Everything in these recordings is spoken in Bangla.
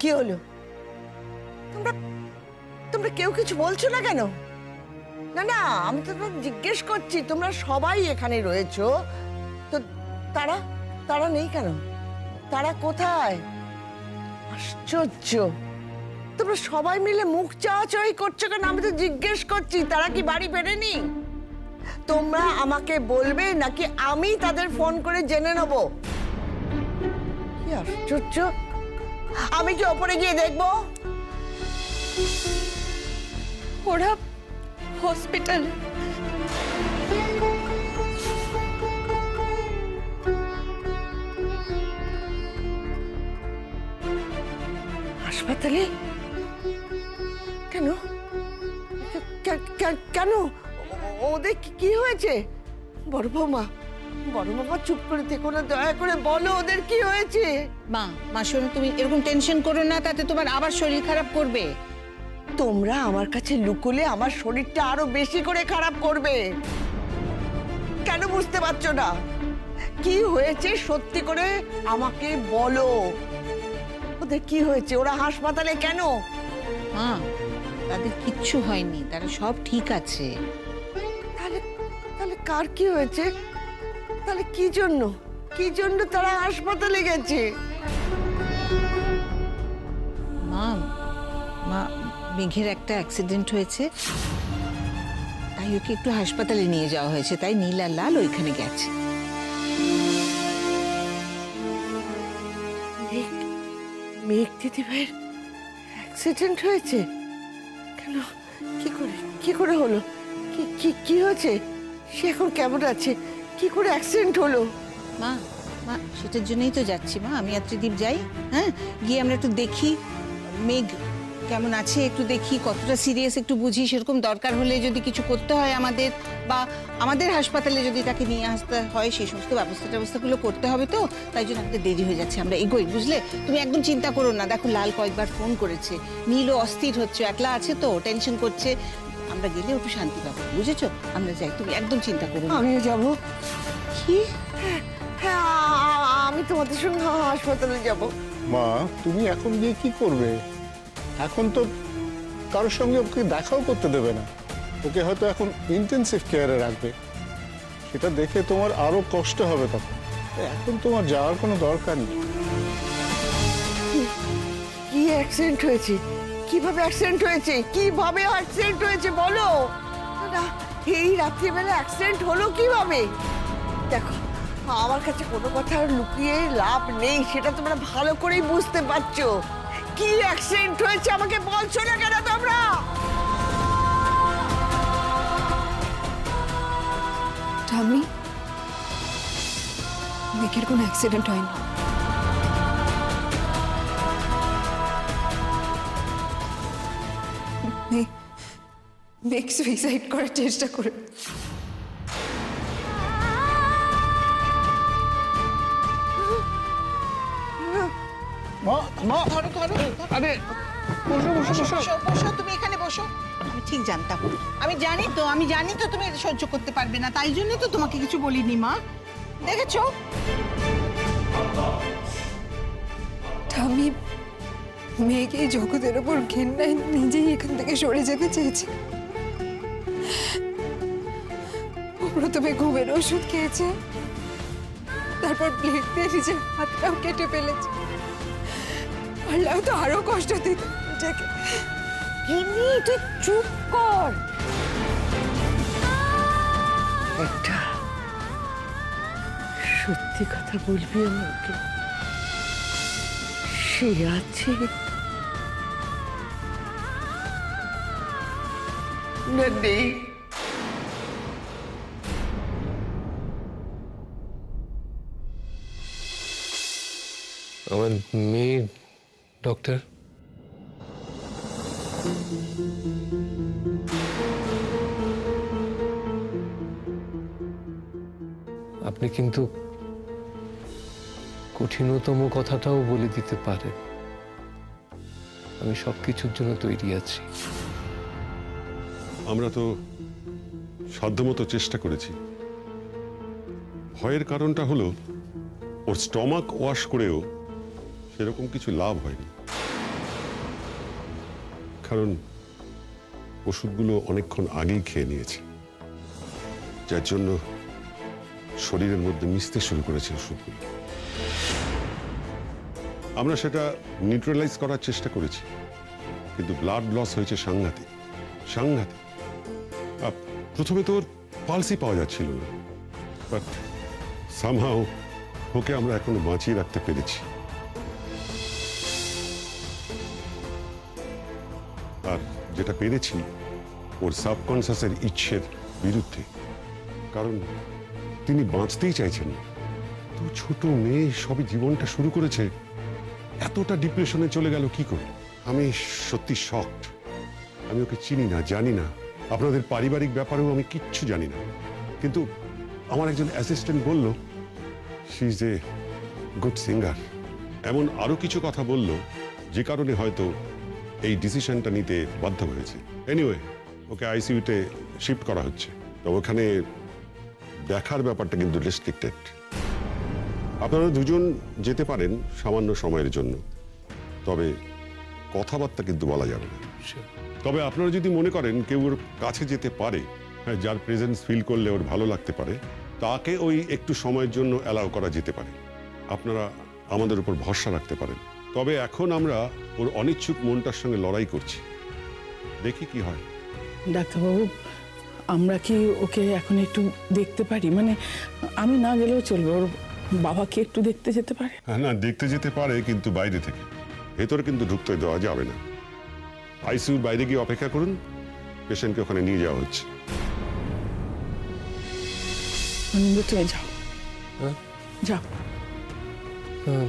কি হলো? তোমরা তোমরা কেউ কিছু বলছো না কেন? না না, আমি তো তোমাকে জিজ্ঞেস করছি, তোমরা সবাই এখানে রয়েছো, তো তারা তারা নেই কেন? তারা কোথায়? আশ্চর্য, তোমরা সবাই মিলে মুখ চাওয়াচাওয়ি করছো কেন? আমি তো জিজ্ঞেস করছি তারা কি বাড়ি ফেরেনি? তোমরা আমাকে বলবে নাকি আমি তাদের ফোন করে জেনে নেব? কি আশ্চর্য! আমি কি ওপরে গিয়ে দেখবো? ওরা হসপিটালে। হাসপাতালে? কেন? কেন? ওদের কি হয়েছে? বড় বৌমা, বড় বৌমা চুপ করে থেকো না, দয়া করে বলো ওদের কি হয়েছে। মা মা শোনো, তুমি এরকম টেনশন করো না, তাতে তোমার আবার শরীর খারাপ করবে। তোমরা আমার কাছে লুকোলে আমার শরীরটা আরো বেশি করে খারাপ করবে। কেন বুঝতে পারছো না? কি হয়েছে সত্যি করে আমাকে বলো। ওদের কি হয়েছে? ওরা হাসপাতালে কেন? মা তাদের কিচ্ছু হয়নি, তারা সব ঠিক আছে। তাহলে তাহলে কার কি হয়েছে? তাহলে কি জন্য তারা হাসপাতালে গেছে? মা মা মেঘের একটা অ্যাক্সিডেন্ট হয়েছে, তাই ওকে একটু হাসপাতালে নিয়ে যাওয়া হয়েছে, তাই নীল আর লাল ওইখানে গেছে। মেঘ দিদি ভাইয়ের অ্যাক্সিডেন্ট হয়েছে? কেন? কি করে হলো? কি হয়েছে? সে এখন কেমন আছে? কি করে অ্যাক্সিডেন্ট হলো? মা মা সেটার জন্যই তো যাচ্ছি মা, আমি আর ত্রিদীপ যাই। হ্যাঁ, গিয়ে আমরা একটু দেখি মেঘ কেমন আছে, একটু দেখি কতটা সিরিয়াস, একটু বুঝি। সেরকম দরকার হলে যদি কিছু করতে হয় আমাদের, বা আমাদের হাসপাতালে যদি তাকে নিয়ে আসতে হয়, সেই সমস্ত ব্যবস্থাগুলো করতে হবে। তো তাই জন্য আমাদের দেরি হয়ে যাচ্ছে, আমরা এগোই, বুঝলে? তুমি একদম চিন্তা করো না। দেখো লাল কয়েকবার ফোন করেছে, নীলও অস্থির হচ্ছে, একলা আছে তো, টেনশন করছে। আমরা গেলে একটু শান্তি পাবো, বুঝেছো? আমরা যাই, তুমি একদম চিন্তা করো না। আমিও যাবো। কি? হ্যাঁ, আমি তোমাদের সঙ্গে হাসপাতালে যাব। মা, তুমি এখন গিয়ে কি করবে? এখন তো কারোর সঙ্গে ওকে দেখাও করতে দেবে না। ওকে হয়তো এখন ইন্টেনসিভ কেয়ারে রাখবে, সেটা দেখে তোমার আরো কষ্ট হবে তখন। এখন তোমার যাওয়ার কোনো দরকার নেই। কি অ্যাক্সিডেন্ট হয়েছে? কিভাবে অ্যাক্সিডেন্ট হয়েছে? কিভাবে অ্যাক্সিডেন্ট হয়েছে বলো না। এই রাত্রিবেলা অ্যাক্সিডেন্ট হলো কিভাবে? দেখো, আমার কাছে কোনো কথা লুকিয়ে লাভ নেই, সেটা তোমরা ভালো করেই বুঝতে পারছো। কি অ্যাক্সিডেন্ট হয়েছে আমাকে বলছো না কেন তোমরা? ঠাম্মি, মেঘের কোনো অ্যাক্সিডেন্ট হয়নি। মেঘ সুইসাইড করার চেষ্টা করে। মা, মা, আরে বসো বসো বসো। বসো, তুমি এখানে বসো। আমি ঠিক জানতাম, আমি জানি তো তুমি এটা সহ্য করতে পারবে না, তাই জন্য তো তোমাকে কিছু বলিনি মা। দেখেছো? ঠাম্মি, মেঘ এই জগতের ওপর ঘেন্নায় নিজেই এখান থেকে সরে যেতে চেয়েছে। ও প্রথমে ঘুমের ওষুধ খেয়েছে, তারপর ব্লেড দিয়ে নিজের হাতটাও কেটে ফেলেছে। পারলেও তো আরো কষ্ট দিত নিজেকে। গিন্নি, তুই চুপ কর। একটা সত্যি কথা বলবি আমাকে? সে আছে না নেই? আমার মেয়ে ডক্টর, আপনি কিন্তু কঠিনতম কথাটাও বলে দিতে পারেন। আমি সবকিছুর জন্য তৈরি আছি। আমরা তো সাধ্যমতো চেষ্টা করেছি। ভয়ের কারণটা হলো ওর স্টমাক ওয়াশ করেও সেরকম কিছু লাভ হয়নি। কারণ ওষুধগুলো অনেকক্ষণ আগেই খেয়ে নিয়েছে, যার জন্য শরীরের মধ্যে মিশতে শুরু করেছে ওষুধগুলো। আমরা সেটা নিউট্রালাইজ করার চেষ্টা করেছি, কিন্তু ব্লাড লস হয়েছে সাংঘাতিক সাংঘাতিক। প্রথমে তো ওর পালসই পাওয়া যাচ্ছিল না, বাট সামহাও ওকে আমরা এখনো বাঁচিয়ে রাখতে পেরেছি। আর যেটা পেরেছি ওর সাবকনসিয়াসের ইচ্ছের বিরুদ্ধে, কারণ তিনি বাঁচতেই চাইছেন না। তো ছোট মেয়ে সবই জীবনটা শুরু করেছে, এতটা ডিপ্রেশনে চলে গেল কি করে? আমি সত্যি শকড। আমি ওকে চিনি না, জানি না, আপনাদের পারিবারিক ব্যাপারেও আমি কিচ্ছু জানি না, কিন্তু আমার একজন অ্যাসিস্ট্যান্ট বলল she is a good singer. এমন আরো কিছু কথা বলল যে কারণে হয়তো এই ডিসিশনটা নিতে বাধ্য হয়েছে। এনিওয়ে, ওকে আইসিইউতে শিফট করা হচ্ছে। তো ওখানে দেখার ব্যাপারটা কিন্তু রেস্ট্রিক্টেড। আপনারা দুজন যেতে পারেন সামান্য সময়ের জন্য, তবে কথাবার্তা কিন্তু বলা যাবে না। তবে আপনারা যদি মনে করেন কেউ ওর কাছে যেতে পারে, হ্যাঁ, যার প্রেজেন্স ফিল করলে ওর ভালো লাগতে পারে, তাকে ওই একটু সময়ের জন্য অ্যালাউ করা যেতে পারে। আপনারা আমাদের উপর ভরসা রাখতে পারেন। তবে এখন আমরা ওর অনিচ্ছুক মনটার সঙ্গে লড়াই করছি, দেখি কি হয়। ডাক্তারবাবু, আমরা কি ওকে এখন একটু দেখতে পারি? মানে আমি না গেলেও চলবে, ওর বাবাকে একটু দেখতে যেতে পারে? হ্যাঁ, না, দেখতে যেতে পারে, কিন্তু বাইরে থেকে, ভেতরে কিন্তু ঢুকতে দেওয়া যাবে না। আইসিইউর বাইরে গিয়ে অপেক্ষা করুন, পেশেন্টকে ওখানে নিয়ে যাওয়া হচ্ছে। অনিন্দ, তুমি যাও। হ্যাঁ? যাও।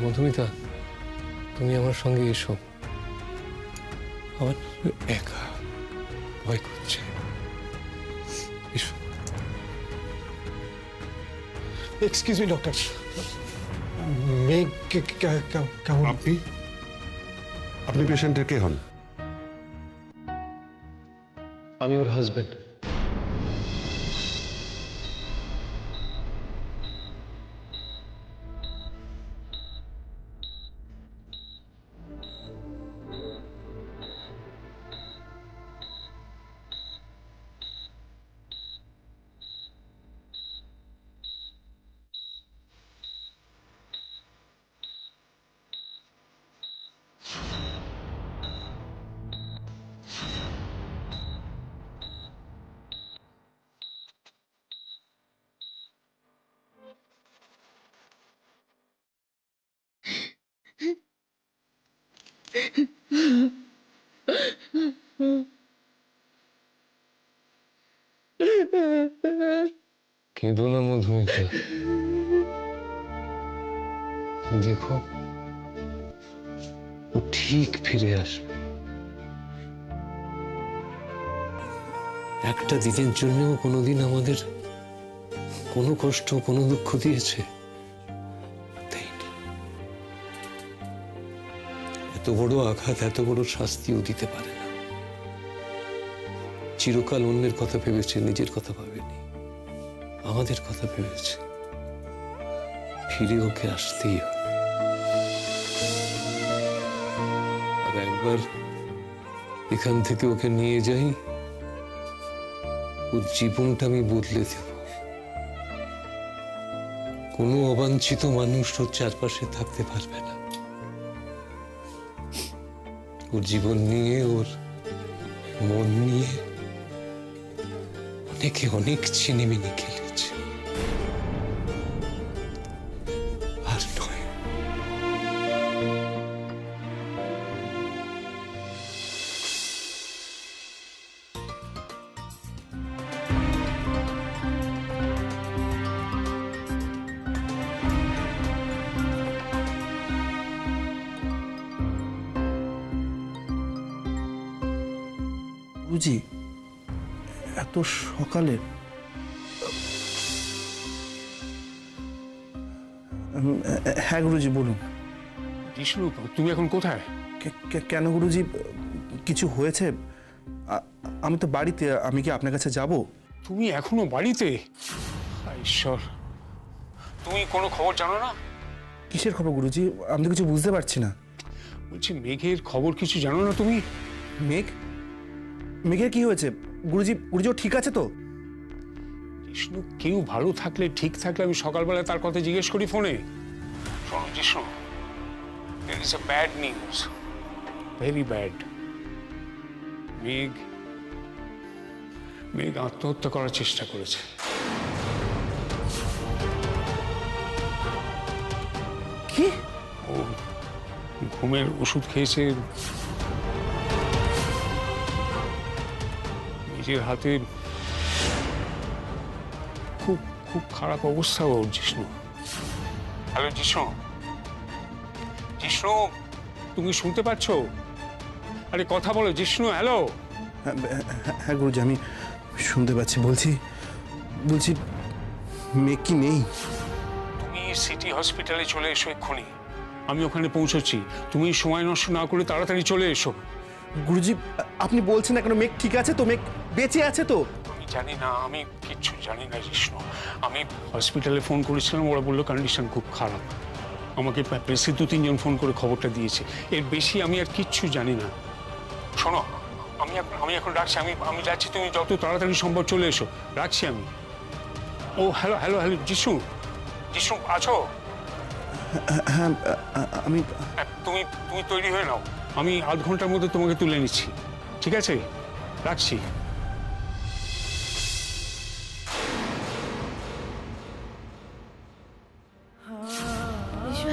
মধুমিতা, তুমি আমার সঙ্গে এসো। আমার একা ভয় করছে। এসো। এক্সকিউজ মি ডক্টর, মেঘ কেমন? আপনি পেশেন্টের কে হন? আমি ওর হাজবেন্ড। কেঁদো না মধুমিতা, দেখো ও ঠিক ফিরে আসবে। একটা দিনের জন্যও কোনোদিন আমাদের কোনো কষ্ট, কোনো দুঃখ দিয়েছে? দেয়নি। এত বড় আঘাত, এত বড় শাস্তিও দিতে পারে না। চিরকাল অন্যের কথা ভেবেছে, নিজের কথা ভাবেনি। আমাদের কথা ভেবেছে। ফিরে ওকে আসতেই হবে। আর একবার এখান থেকে ওকে নিয়ে যাই, ওর জীবনটা আমি বদলে দেব। কোনো অবাঞ্ছিত মানুষ ওর চারপাশে থাকতে পারবে না। ওর জীবন নিয়ে, ওর মন নিয়ে অনেকে অনেক ছিনিমিনি খেলেছে, আর নয়। বুঝি এত সকালে? হ্যাঁ গুরুজি, বলুন। বিষ্ণু, তুমি এখন কোথায়? কেন গুরুজি, কিছু হয়েছে? আমি তো বাড়িতে। আমি কি আপনার কাছে যাব? তুমি এখনো বাড়িতে? ঈশ্বর, তুমি কোনো খবর জানো না? কিসের খবর গুরুজি? আমি তো কিছু বুঝতে পারছি না। বলছি, মেঘের খবর কিছু জানো না তুমি? মেঘ? মেঘের কি হয়েছে? গুরুজি গুরুজি ও ঠিক আছে তো? জিষ্ণু কেউ ভালো থাকলে ঠিক থাকলে আমি সকালবেলা তার কথা জিজ্ঞেস করি ফোনে। শোনো Jishnu, there is a bad news, very bad. মেঘ আত্মহত্যা করার চেষ্টা করেছে। কি? ও ঘুমের ওষুধ খেয়েছে, নিজের হাতে। খুব খুব খারাপ অবস্থা ওর জিষ্ণু। হ্যালো জিষ্ণু, জিষ্ণু তুমি শুনতে পাচ্ছ? আরে কথা বলো জিষ্ণু। হ্যালো। হ্যাঁ গুরুজি আমি শুনতে পাচ্ছি। বলছি মেঘ কি নেই? তুমি সিটি হসপিটালে চলে এসো এক্ষুনি, আমি ওখানে পৌঁছচ্ছি। তুমি সময় নষ্ট না করে তাড়াতাড়ি চলে এসো। গুরুজি আপনি বলছেন না কেন? মেঘ ঠিক আছে তো? মেঘ বেঁচে আছে তো? আমি জানি না, আমি কিচ্ছু জানি না জিষ্ণু। আমি হসপিটালে ফোন করেছিলাম, ওরা বললো কন্ডিশন খুব খারাপ। আমাকে প্রেসে 2-3 জন ফোন করে খবরটা দিয়েছে, এর বেশি আমি আর কিচ্ছু জানি না। শোনো, আমি এখন রাখছি, আমি যাচ্ছি, তুমি যত তাড়াতাড়ি সম্ভব চলে এসো। রাখছি আমি। ও hello hello hello Jishnu, Jishnu আছো? হ্যাঁ আমি। তুমি তৈরি হয়ে নাও, আমি আধ ঘন্টার মধ্যে তোমাকে তুলে নিচ্ছি, ঠিক আছে? রাখছি।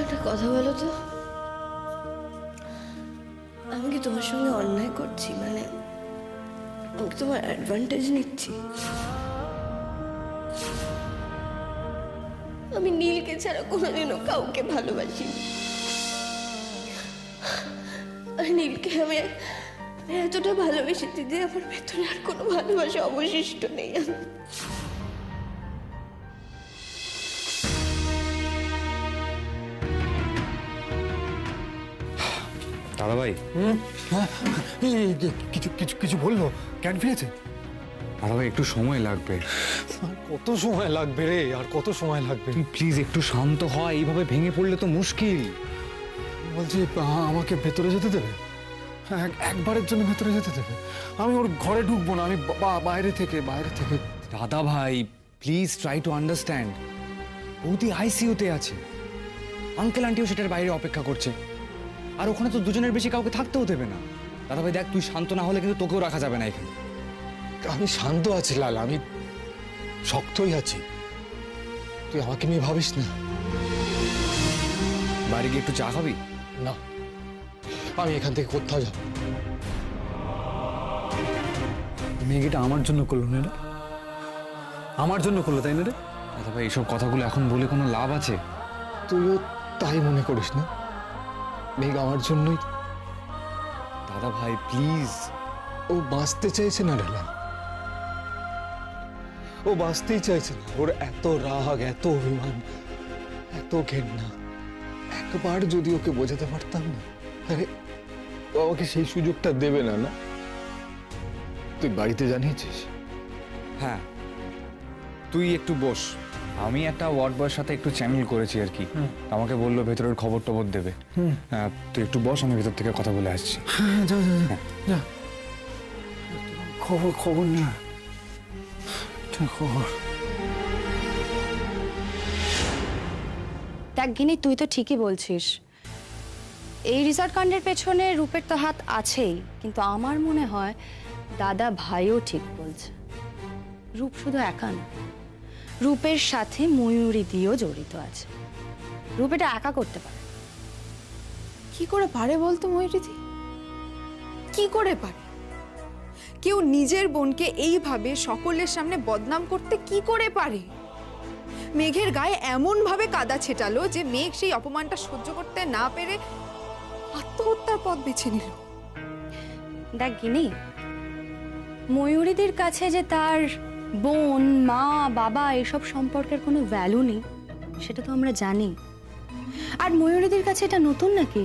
একটা কথা বলো তো, আমি কি তোমার সঙ্গে অন্যায় করছি? মানে আমি কি তোমার অ্যাডভান্টেজ নিচ্ছি? আমি নীলকে ছাড়া কোনোদিনও কাউকে ভালোবাসি, আর নীলকে আমি এতটা ভালোবেসেছি যে আমার ভেতরে আর কোনো ভালোবাসা অবশিষ্ট নেই। দাদা ভাই কিছু কিছু কিছু বললো? জ্ঞান ফিরেছে? দাদা ভাই একটু সময় লাগবে। কত সময় লাগবে রে? আর কত সময় লাগবে? প্লিজ একটু শান্ত হয়, এইভাবে ভেঙে পড়লে তো মুশকিল। বলছি আমাকে ভেতরে যেতে দেবে? একবারের জন্য ভেতরে যেতে দেবে? আমি ওর ঘরে ঢুকবো না, আমি বাইরে থেকে। দাদা ভাই প্লিজ ট্রাই টু আন্ডারস্ট্যান্ড। বৌদি আইসিইউতে আছে, আঙ্কেল আন্টিও সেটার বাইরে অপেক্ষা করছে, আর ওখানে তো দুজনের বেশি কাউকে থাকতেও দেবে না। দাদা ভাই দেখ, তুই শান্ত না হলে কিন্তু তোকেও রাখা যাবে না এখানে। আমি শান্ত আছি লাল, আমি শক্তই আছি, তুই আমাকে নিয়ে ভাবিস না। বাড়ি গিয়ে একটু চা খাবি? না, আমি এখান থেকে কোথাও যাব। মেয়েটা আমার জন্য করলো না রে, আমার জন্য করলো, তাই না রে? দাদা ভাই এইসব কথাগুলো এখন বলে কোনো লাভ আছে? তুইও তাই মনে করিস না? মেঘ আমার জন্যই। দাদা ভাই প্লিজ। ও বাঁচতে চাইছে না রে লাল, ও বাঁচতেই চাইছে না। ওর এত রাগ, এত অভিমান, এত ঘেন্না। একবার যদি ওকে বোঝাতে পারতাম না। আরে ও আমাকে সেই সুযোগটা দেবে না। না তুই বাড়িতে জানিয়েছিস? হ্যাঁ, তুই একটু বস, আমি একটা ওয়ার্ড বয়ের সাথে একটু চ্যানেল করেছি আর কি। আমাকে বললো ভেতরের খবর টবর দেবে। তুই একটু বস, আমি ভেতর থেকে কথা বলে আসছি। হ্যাঁ যা যা যা, খবর না, খবর। দেখ গিনি, তুই তো ঠিকই বলছিস, এই রিসর্ট কাণ্ডের পেছনে রূপের তো হাত আছেই, কিন্তু আমার মনে হয় দাদা ভাইও ঠিক বলছে। রূপ শুধু একা না, রূপের সাথে ময়ূরী দিয়েও জড়িত আছে। রূপ এটা একা করতে পারে। কি করে পারে বলতো ময়ূরীদি? কি করে পারে? কেউ নিজের বোনকে এইভাবে সকলের সামনে বদনাম করতে কি করে পারে? মেঘের গায়ে এমন ভাবে কাদা ছেটালো যে মেঘ সেই অপমানটা সহ্য করতে না পেরে আত্মহত্যার পথ বেছে নিল। দেখ গিনি, ময়ূরীদের কাছে যে তার বোন, মা, বাবা এসব সম্পর্কের কোনো ভ্যালু নেই সেটা তো আমরা জানি। আর ময়ূরীদের কাছে এটা নতুন নাকি?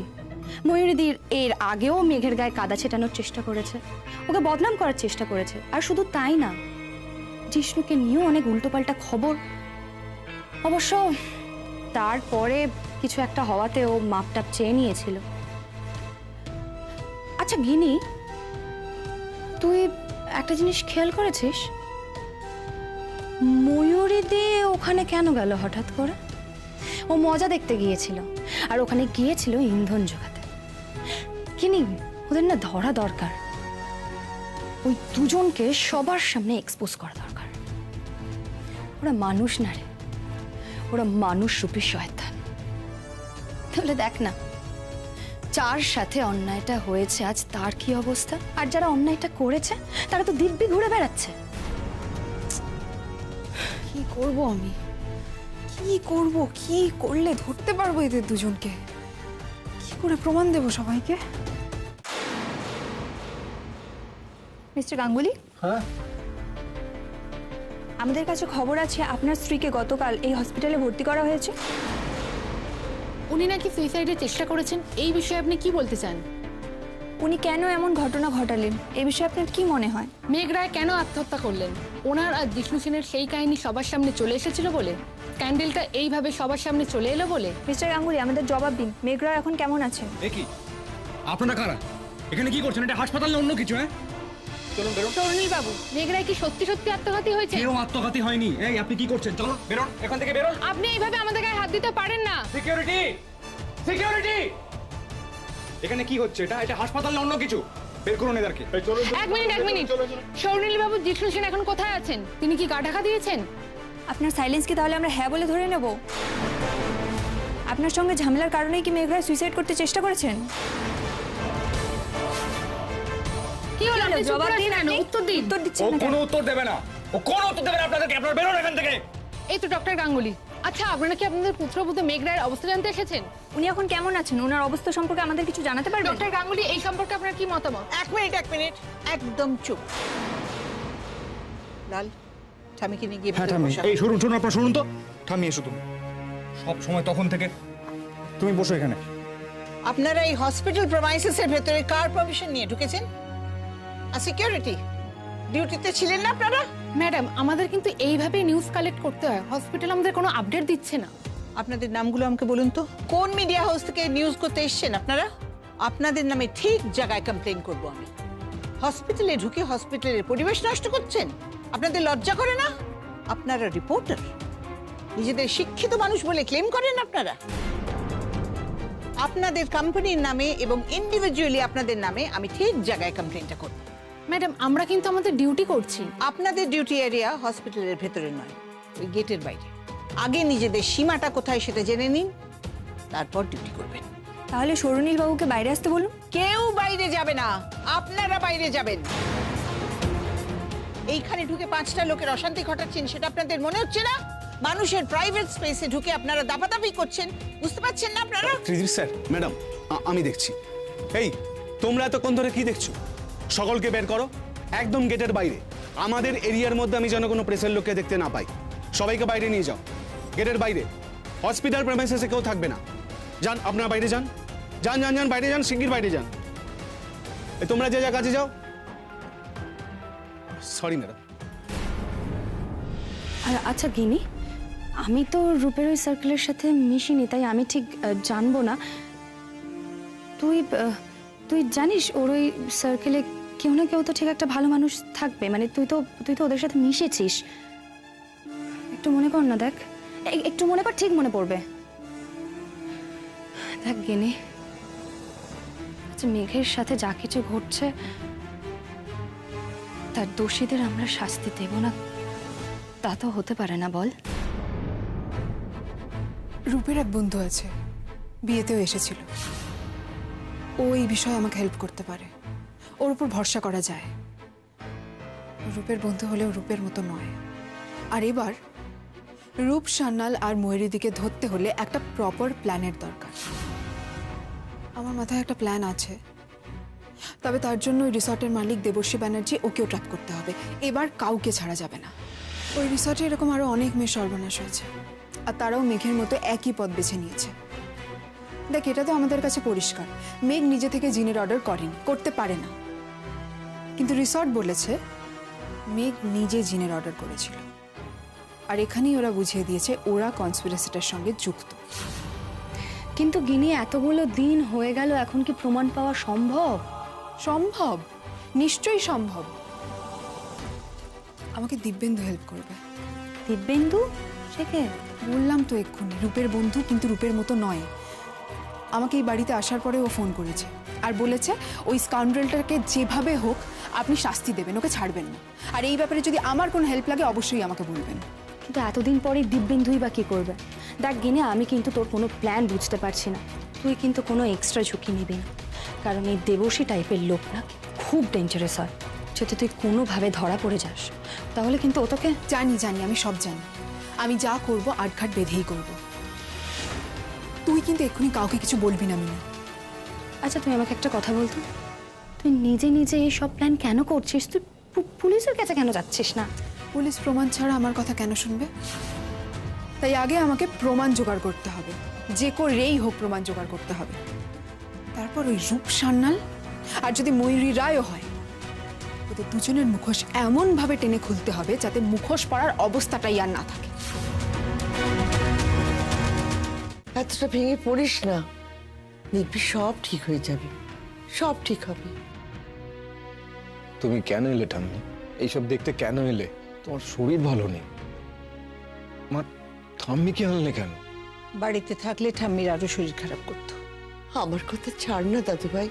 ময়ূরীদের এর আগেও মেঘের গায়ে কাদা ছেটানোর চেষ্টা করেছে, ওকে বদনাম করার চেষ্টা করেছে। আর শুধু তাই না, জিষ্ণুকে নিয়েও অনেক উল্টোপাল্টা খবর। অবশ্য তারপরে কিছু একটা হওয়াতে ও মাপটাপ চেয়ে নিয়েছিল। আচ্ছা গিনি, তুই একটা জিনিস খেয়াল করেছিস? ময়ূরী দে ওখানে কেন গেল হঠাৎ করে? ও মজা দেখতে গিয়েছিল, আর ওখানে গিয়েছিল ইন্ধন জোগাতে। কিনি ওদের না ধরা দরকার, ওই দুজনকে সবার সামনে এক্সপোজ করা দরকার। ওরা মানুষ না রে, ওরা মানুষ রূপী শয়তান। তাহলে দেখ না, যার সাথে অন্যায়টা হয়েছে আজ তার কি অবস্থা, আর যারা অন্যায়টা করেছে তারা তো দিব্যি ঘুরে বেড়াচ্ছে। কি করব আমি? কি করব? কি করলে ধরতে পারবো এদের দুজনকে? কি করে প্রমাণ দেব সবাইকে? মিস্টার গাঙ্গুলি, হ্যাঁ, আমাদের কাছে খবর আছে আপনার স্ত্রীকে গতকাল এই হসপিটালে ভর্তি করা হয়েছে। উনি নাকি সুইসাইডের চেষ্টা করেছেন, এই বিষয়ে আপনি কি বলতে চান? উনি কেন এমন ঘটনা ঘটালেন এই বিষয়ে আপনার কি মনে হয়? মেঘ রায় কেন আত্মহত্যা করলেন? ওনার আর জিষ্ণু সেনের সেই কাহিনী সবার সামনে চলে এসেছিল বলে? স্ক্যান্ডেলটা এইভাবে সবার সামনে চলে এলো বলে? মিস্টার গাঙ্গুলি, আমাদের জবাব দিন, মেঘ রায় এখন কেমন আছেন? কি আপনারা কারা? এখানে কি করছেন? এটা হাসপাতাল না অন্য কিছু? হ্যাঁ, চলুন বেরোন। তরুণী বাবু, মেঘ রায় কি সত্যি সত্যি আত্মঘাতী হয়েছে? কেউ আত্মঘাতী হয়নি। এই আপনি কি করছেন? চলো বেরোন এখান থেকে, বেরোন। আপনি এইভাবে আমাদের গায়ে হাত দিতে পারেন না। Security, security! এখানে কি হচ্ছে? এটা হাসপাতাল না অন্য কিছু? বের করুন এদেরকে। এক মিনিট। সৌনীল বাবু, জিষ্ণু সেন এখন কোথায় আছেন? তিনি কি গা ঢাকা দিয়েছেন? আপনার সাইলেন্স কি তাহলে আমরা হ্যাঁ বলে ধরে নেব? আপনার সঙ্গে ঝামেলার কারণেই কি মেঘ রায় সুইসাইড করতে চেষ্টা করেছেন? কি হলো? আপনি জবাব দিন, উত্তর দিন। উত্তর দিচ্ছেন ও না কেন? কোনো উত্তর দেবে না। ও কোনো উত্তর দেবে না আপনাদেরকে। আপনারা বেরোন এখান থেকে। এই তো ডক্টর গাঙ্গুলি, আচ্ছা আপনারা কি আপনাদের পুত্রবধূ মেঘ রায়ের অবস্থা জানতে এসেছেন? উনি এখন কেমন আছেন? ওনার অবস্থা সম্পর্কে আমাদের কিছু জানাতে পারবেন? ডক্টর গাঙ্গুলি, এই সম্পর্কে আপনার কি মতামত? এক মিনিট, একদম চুপ। লাল, ঠামিকে নিয়ে গিয়ে ভিতরে বসা। এই শুনুন আপনারা শুনুন তো। ঠামি এসো তুমি। সব সময় তখন থেকে তুমি বসো এখানে। আপনারা এই হসপিটাল প্রেমাইসেসের ভেতরে কার পারমিশন নিয়ে ঢুকেছেন? আর সিকিউরিটি ডিউটিতে ছিলেন না আপনারা? ম্যাডাম, আমাদের কিন্তু এইভাবে নিউজ কালেক্ট করতে হয়। হসপিটাল আমাদের কোনো আপডেট দিচ্ছে না। আপনাদের নামগুলো আমাকে বলুন তো, কোন মিডিয়া হাউস থেকে নিউজ করতে এসেছেন আপনারা? আপনাদের নামে ঠিক জায়গায় কমপ্লেন করব আমি। হসপিটালে ঢুকে হসপিটালের পরিবেশ নষ্ট করছেন, আপনাদের লজ্জা করে না? আপনারা রিপোর্টার, নিজেদের শিক্ষিত মানুষ বলে ক্লেম করেন আপনারা। আপনাদের কোম্পানির নামে এবং ইন্ডিভিজুয়ালি আপনাদের নামে আমি ঠিক জায়গায় কমপ্লেনটা করব। ম্যাডাম, আমরা কিন্তু আমাদের ডিউটি করছি। আপনাদের ডিউটি এরিয়া হসপিটালের ভেতরে নয়, ওই গেটের বাইরে। আগে নিজেদের সীমাটা কোথায় সেটা জেনে নিন, তারপর ডিউটি করবেন। তাহলে সরুনীল বাবুকে বাইরে আসতে বলুন। কেউ বাইরে যাবে না, আপনারা বাইরে যাবেন। এইখানে ঢুকে 5টা লোকের অশান্তি ঘটাচ্ছেন, সেটা আপনাদের মনে হচ্ছে না? মানুষের প্রাইভেট স্পেসে ঢুকে আপনারা দাপাদাপি করছেন, বুঝতে পারছেন না আপনারা? ত্রিদীপ স্যার, ম্যাডাম, আমি দেখছি। এই তোমরা এতক্ষণ ধরে কি দেখছো? সকলকে বের করো, একদম গেটের বাইরে। আমাদের এরিয়ার মধ্যে আমি যেন কোনো প্রেসের লোককে দেখতে না পাই। সবাইকে বাইরে নিয়ে যাও, গেটের বাইরে। হসপিটাল প্রেমাইসেসে কেউ থাকবে না। যান, আপনারা বাইরে যান, যান বাইরে যান, শিগগির বাইরে যান। তোমরা যে যা কাজে যাও। Sorry madam. আর আচ্ছা গিনি, আমি তো রূপের ওই সার্কেলের সাথে মিশিনি, তাই আমি ঠিক জানবো না। তুই জানিস ওর ওই সার্কেলে কেউ না কেউ তো ঠিক একটা ভালো মানুষ থাকবে। মানে তুই তো ওদের সাথে মিশেছিস। একটু মনে কর না, দেখ একটু মনে কর, ঠিক মনে পড়বে। দেখ গিনি, আচ্ছা মেঘের সাথে যা কিছু ঘটছে তার দোষীদের আমরা শাস্তি দেব না, তা তো হতে পারে না, বল? রূপের এক বন্ধু আছে, বিয়েতেও এসেছিল। ও এই বিষয়ে আমাকে হেল্প করতে পারে, ওর উপর ভরসা করা যায়। রূপের বন্ধু হলেও রূপের মতো নয়। আর এবার রূপ, সান্যাল আর ময়ূরীদিকে ধরতে হলে একটা প্রপার প্ল্যানের দরকার। আমার মাথায় একটা প্ল্যান আছে, তবে তার জন্য ওই রিসর্টের মালিক দেবশ্রী ব্যানার্জি, ওকেও ট্র্যাপ করতে হবে। এবার কাউকে ছাড়া যাবে না। ওই রিসর্টে এরকম আরো অনেক মেয়ে সর্বনাশ হয়েছে, আর তারাও মেঘের মতো একই পথ বেছে নিয়েছে। দেখ, এটা তো আমাদের কাছে পরিষ্কার, মেঘ নিজে থেকে জিনের অর্ডার করেনি, করতে পারে না। কিন্তু রিসর্ট বলেছে মেঘ নিজে জিনের অর্ডার করেছিল। আর এখানেই ওরা বুঝিয়ে দিয়েছে ওরা কনস্পিরেসিটার সঙ্গে যুক্ত। কিন্তু গিনি, এতগুলো দিন হয়ে গেল, এখন কি প্রমাণ পাওয়া সম্ভব? সম্ভব, নিশ্চয়ই সম্ভব। আমাকে দিব্যেন্দু হেল্প করবে। দিব্যেন্দু? সে কে? বললাম তো এক্ষুনি, রূপের বন্ধু, কিন্তু রূপের মতো নয়। আমাকে এই বাড়িতে আসার পরে ও ফোন করেছে আর বলেছে ওই স্কাউন্ড্রেলটাকে যেভাবে হোক আপনি শাস্তি দেবেন, ওকে ছাড়বেন না। আর এই ব্যাপারে যদি আমার কোনো হেল্প লাগে অবশ্যই আমাকে বলবেন। কিন্তু এতদিন পরে দিব্যেন্দুই বা কী করবে? দেখ গিনে, আমি কিন্তু তোর কোনো প্ল্যান বুঝতে পারছি না। তুই কিন্তু কোনো এক্সট্রা ঝুঁকি নিবি না, কারণ এই দেবশী টাইপের লোকরা খুব ডেঞ্জারাস হয়। যদি তুই কোনোভাবে ধরা পড়ে যাস তাহলে কিন্তু ও তোকে... জানি, আমি সব জানি। আমি যা করব আটঘাট বেঁধেই করব। তুই কিন্তু এক্ষুনি কাউকে কিছু বলবি না মিনা। আচ্ছা তুই আমাকে একটা কথা বলতো, তুই নিজে নিজে এই সব প্ল্যান কেন করছিস? তুই পুলিশের কাছে কেন যাচ্ছিস না? পুলিশ প্রমাণ ছাড়া আমার কথা কেন শুনবে? তাই আগে আমাকে প্রমাণ জোগাড় করতে হবে, যে করেই হোক প্রমাণ জোগাড় করতে হবে। তারপর ওই রূপ সান্যাল আর যদি ময়ূরী রায়ও হয়, ওদের দুজনের মুখোশ এমনভাবে টেনে খুলতে হবে যাতে মুখোশ পরার অবস্থাটাই আর না থাকে। এতটা ভেঙে পড়িস না, দেখবি সব ঠিক হয়ে যাবে, সব ঠিক হবে। তুমি কেন এলে ঠাম্মি? এইসব দেখতে কেন এলে? তোমার শরীর ভালো নেই। মা, ঠাম্মিকে আনলে কেন? বাড়িতে থাকলে ঠাম্মির আরো শরীর খারাপ করতো। আমার কথা ছাড় না দাদু ভাই,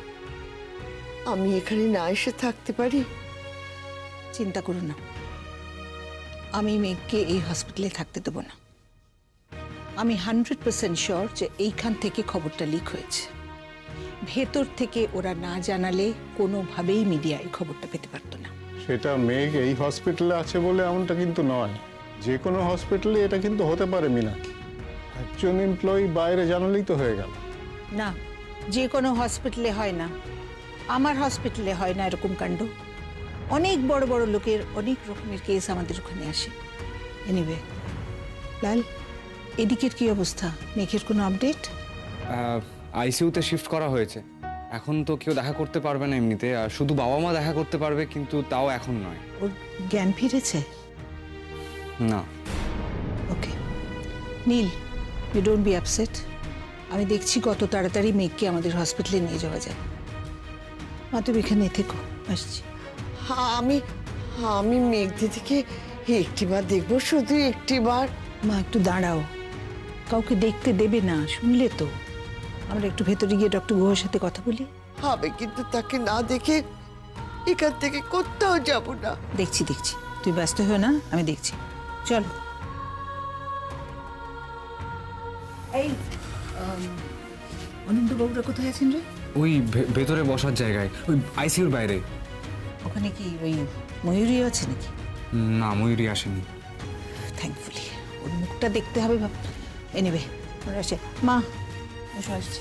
আমি এখানে না এসে থাকতে পারি? চিন্তা করো না, আমি মেঘকে এই হসপিটালে থাকতে দেবো না। আমি 100% শিওর যে এইখান থেকে খবরটা লিক হয়েছে। ভেতর থেকে ওরা না জানালে কোনোভাবেই মিডিয়া এই খবরটা পেতে পারতো না। সেটা মেঘ এই হসপিটালে আছে বলে এমনটা কিন্তু নয়। যে কোনো হসপিটালে এটা কিন্তু হতে পারে মীনাক্ষী। একজন এমপ্লয়ি বাইরে জানালেই তো হয়ে গেল। না, যে কোনো হসপিটালে হয় না, আমার হসপিটালে হয় না এরকম কাণ্ড। অনেক বড় বড় লোকের অনেক রকমের কেস আমাদের ওখানে আসে। এনিওয়ে, লাল, এদিকের কি অবস্থা? মেঘের কোনো আপডেট? আইসিইউতে শিফট করা হয়েছে। এখন তো কেউ দেখা করতে পারবে না এমনিতে, আর শুধু বাবা মা দেখা করতে পারবে, কিন্তু তাও এখন নয়। ওর জ্ঞান ফিরেছে? না। ওকে নীল, ইউ ডোন্ট বি আপসেট। আমি দেখছি কত তাড়াতাড়ি মেঘকে আমাদের হসপিটালে নিয়ে যাওয়া যায়। মা তুমি এখানে থেকো, আসছি। আমি মেঘ দিদিকে একটিবার দেখবো, শুধু একটিবার। মা একটু দাঁড়াও, কাউকে দেখতে দেবে না, শুনলে তো। আমরা একটু ভেতরে গিয়ে ডক্টর গুহর সাথে কথা বলি। হবে, কিন্তু তাকে না দেখে এখান থেকে কোথাও যাব না। দেখছি, তুই ব্যস্ত হও না, আমি দেখছি। চল। এই অনন্তবাবুরা কোথায় আছেন রে? ওই ভেতরে বসার জায়গায়, ওই আইসিইউর বাইরে। ওখানে কি ওই ময়ূরী আছে নাকি? না, ময়ূরী আসেনি। থ্যাঙ্কফুলি। ওর মুখটা দেখতে হবে ভাব। এনিওয়ে, ওরা আসে। মা, এসো, আসছি।